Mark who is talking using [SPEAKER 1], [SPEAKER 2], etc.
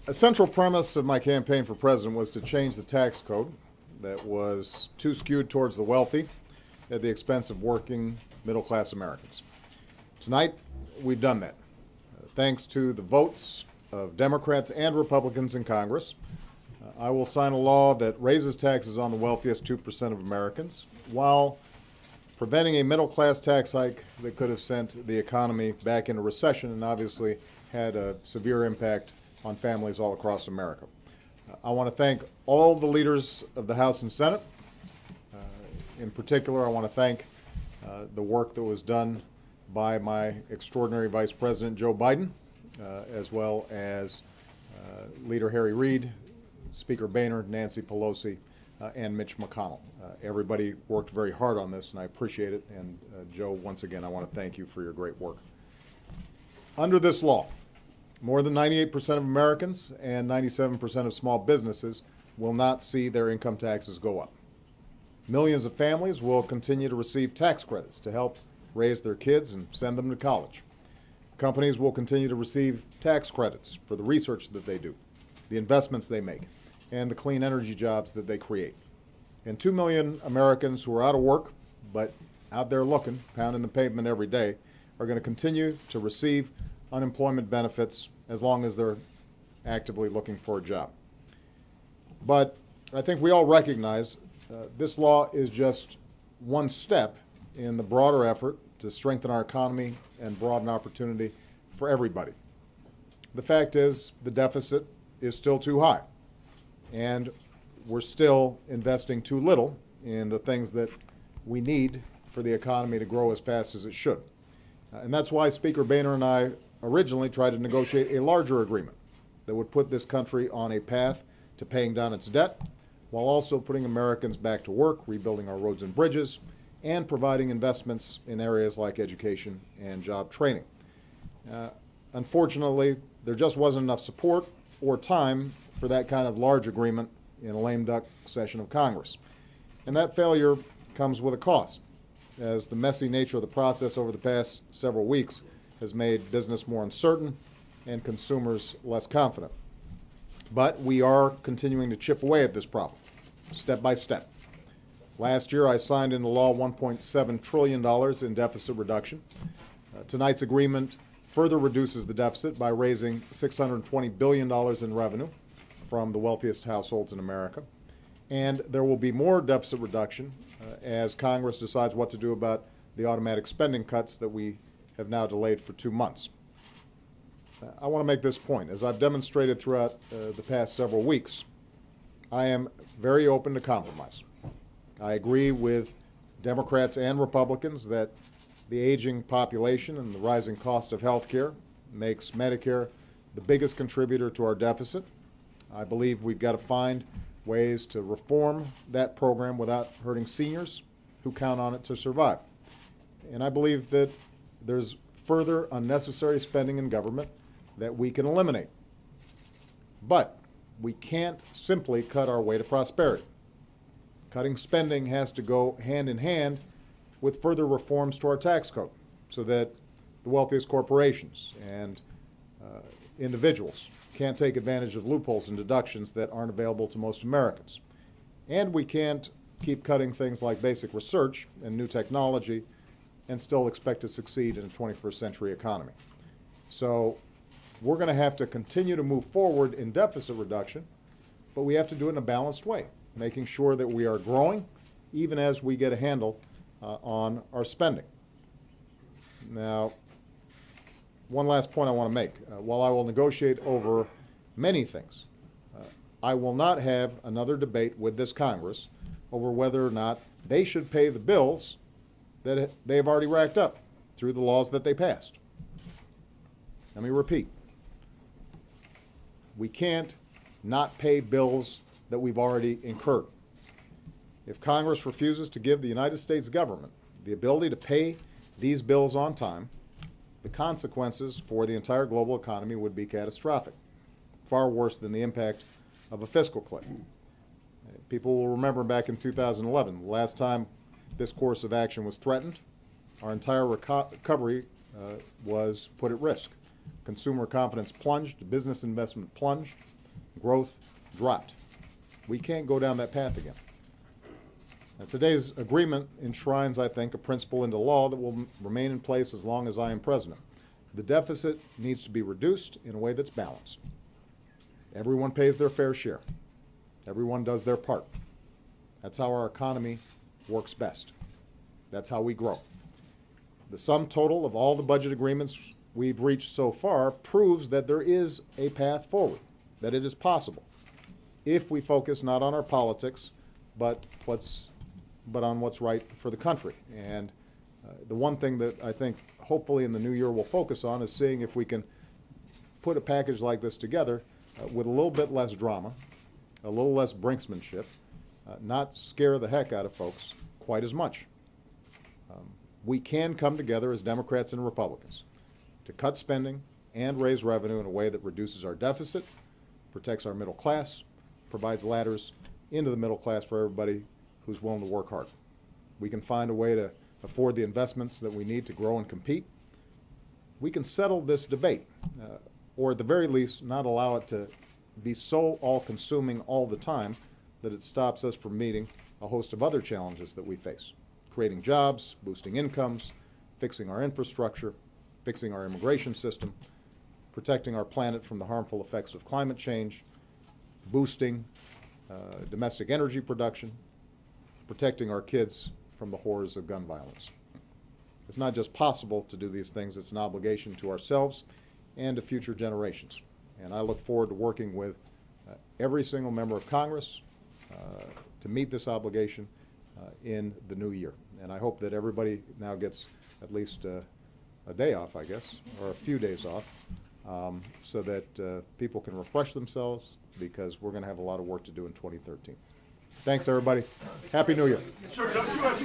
[SPEAKER 1] A central premise of my campaign for president was to change the tax code that was too skewed towards the wealthy at the expense of working middle-class Americans. Tonight, we've done that. Thanks to the votes of Democrats and Republicans in Congress, I will sign a law that raises taxes on the wealthiest 2% of Americans while preventing a middle-class tax hike that could have sent the economy back into recession and obviously had a severe impact on families all across America. I want to thank all the leaders of the House and Senate. In particular, I want to thank the work that was done by my extraordinary Vice President, Joe Biden, as well as Leader Harry Reid, Speaker Boehner, Nancy Pelosi, and Mitch McConnell. Everybody worked very hard on this, and I appreciate it. And Joe, once again, I want to thank you for your great work. Under this law, more than 98% of Americans and 97% of small businesses will not see their income taxes go up. Millions of families will continue to receive tax credits to help raise their kids and send them to college. Companies will continue to receive tax credits for the research that they do, the investments they make, and the clean energy jobs that they create. And 2 million Americans who are out of work, but out there looking, pounding the pavement every day, are going to continue to receive unemployment benefits as long as they're actively looking for a job. But I think we all recognize this law is just one step in the broader effort to strengthen our economy and broaden opportunity for everybody. The fact is, the deficit is still too high, and we're still investing too little in the things that we need for the economy to grow as fast as it should. And that's why Speaker Boehner and I originally tried to negotiate a larger agreement that would put this country on a path to paying down its debt while also putting Americans back to work, rebuilding our roads and bridges, and providing investments in areas like education and job training. Unfortunately, there just wasn't enough support or time for that kind of large agreement in a lame duck session of Congress. And that failure comes with a cost, as the messy nature of the process over the past several weeks has made business more uncertain and consumers less confident. But we are continuing to chip away at this problem, step by step. Last year, I signed into law $1.7 trillion in deficit reduction. Tonight's agreement further reduces the deficit by raising $620 billion in revenue from the wealthiest households in America. And there will be more deficit reduction as Congress decides what to do about the automatic spending cuts that we have now delayed for 2 months. I want to make this point. As I've demonstrated throughout the past several weeks, I am very open to compromise. I agree with Democrats and Republicans that the aging population and the rising cost of health care makes Medicare the biggest contributor to our deficit. I believe we've got to find ways to reform that program without hurting seniors who count on it to survive. And I believe that there's further unnecessary spending in government that we can eliminate. But we can't simply cut our way to prosperity. Cutting spending has to go hand in hand with further reforms to our tax code so that the wealthiest corporations and individuals can't take advantage of loopholes and deductions that aren't available to most Americans. And we can't keep cutting things like basic research and new technology and still expect to succeed in a 21st century economy. So we're going to have to continue to move forward in deficit reduction, but we have to do it in a balanced way, making sure that we are growing even as we get a handle on our spending. Now, one last point I want to make. While I will negotiate over many things, I will not have another debate with this Congress over whether or not they should pay the bills that they have already racked up through the laws that they passed. Let me repeat. We can't not pay bills that we've already incurred. If Congress refuses to give the United States government the ability to pay these bills on time, the consequences for the entire global economy would be catastrophic, far worse than the impact of a fiscal cliff. People will remember back in 2011, the last time this course of action was threatened, our entire recovery was put at risk. Consumer confidence plunged, business investment plunged, growth dropped. We can't go down that path again. Now, today's agreement enshrines, I think, a principle into law that will remain in place as long as I am president. The deficit needs to be reduced in a way that's balanced. Everyone pays their fair share. Everyone does their part. That's how our economy works best. That's how we grow. The sum total of all the budget agreements we've reached so far proves that there is a path forward, that it is possible, if we focus not on our politics, but on what's right for the country. And the one thing that I think hopefully in the new year we'll focus on is seeing if we can put a package like this together with a little bit less drama, a little less brinksmanship, not scare the heck out of folks quite as much. We can come together as Democrats and Republicans to cut spending and raise revenue in a way that reduces our deficit, protects our middle class, provides ladders into the middle class for everybody who's willing to work hard. We can find a way to afford the investments that we need to grow and compete. We can settle this debate, or at the very least, not allow it to be so all-consuming all the time that it stops us from meeting a host of other challenges that we face. Creating jobs, boosting incomes, fixing our infrastructure, fixing our immigration system, protecting our planet from the harmful effects of climate change, boosting domestic energy production, protecting our kids from the horrors of gun violence. It's not just possible to do these things, it's an obligation to ourselves and to future generations. And I look forward to working with every single member of Congress to meet this obligation in the new year. And I hope that everybody now gets at least a day off, I guess, or a few days off, so that people can refresh themselves, because we're going to have a lot of work to do in 2013. Thanks, everybody. Happy New Year.
[SPEAKER 2] Sir, don't you have